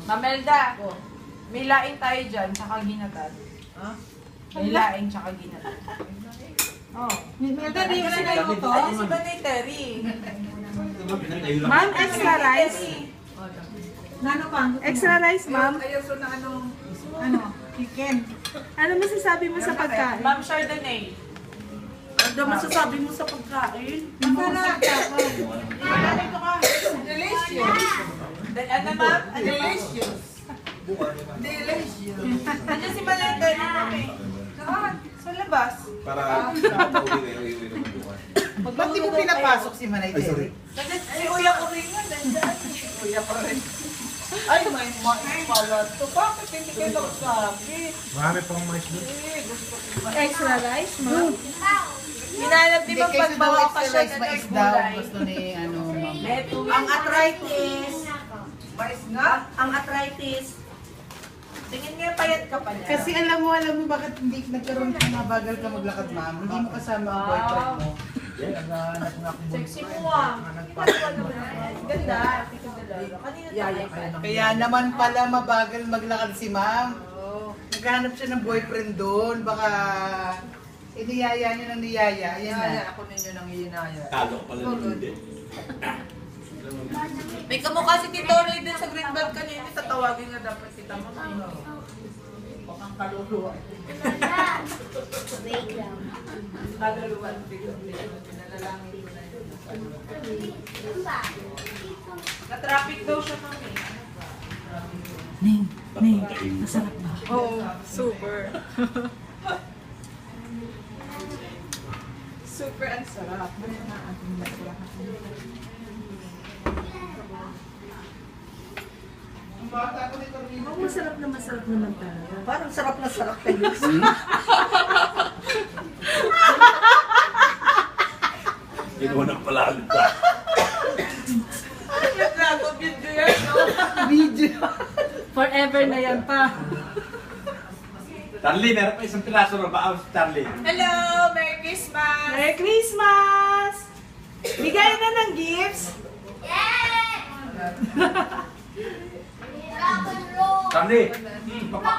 Mamelda, may laing tayo dyan, tsaka ginatad. Ha? May laing tsaka ginatad. Oh. Melda, di mo sila yung to? Ano si Banay Terry? Ma'am, extra rice. Nano pa? Extra rice, ma'am. Ayaw so na ano, chicken. Ano masasabi mo sa pagkain? Ma'am Chardonnay. Ano masasabi mo sa pagkain? Masarap. Delicious. Ano ma'am? Delicious. Delicious. Nandiyan si Banay Terry, mami. Saan? Sa labas. Para pauwi naman bukas. Ba't di mo pinapasok si Manay Ay, sorry. Terry? Nandiyan si Uya ko rin yun. Nandiyan. Kuya pa rin. Ay, may mais pala to. Bakit hindi kayo nagsabi? Marami pang mais doon. Extra rice, ma'am. Hinanap ni Ma'am pagbawa pa siya na mais daw. nagulay. Gusto ni ano, ma'am. Ang arthritis. Mais nga? Ang arthritis. Tingin nga payat ka pala. Kasi alam mo bakit hindi nagkaroon ka mabagal ka maglakad, ma'am? Hindi mo kasama ang boyfriend mo. Yan, naghahanap nga akong Sexy mo ah. Ganda. Kanina tayo. Kaya naman pala mabagal maglakad si ma'am. Naghahanap siya ng boyfriend doon. Baka iniyaya niyo ng niyaya. Ayan na. Ako ninyo ng iniyaya. talo pala ng hindi. May kamukha si Tito Roy din sa Greenbelt kanina. Tatawagin nga dapat kita mo. Ang kaluluwa. Kaluluwan. Pinalalangin ko na yun. Na-traffic daw siya kami. Ning, masarap ba? Oh, super. Super ang sarap. Ang bata ko nito rin. Oh, masarap naman talaga. Parang sarap na sarap kayo. Ginawa ng palalag ka. Video yan, no? Video. Forever na yan pa. Charlie, meron pa isang piraso ng baon si Charlie. Hello! Merry Christmas! Merry Christmas! Bigay na ng gifts. Charlie, papak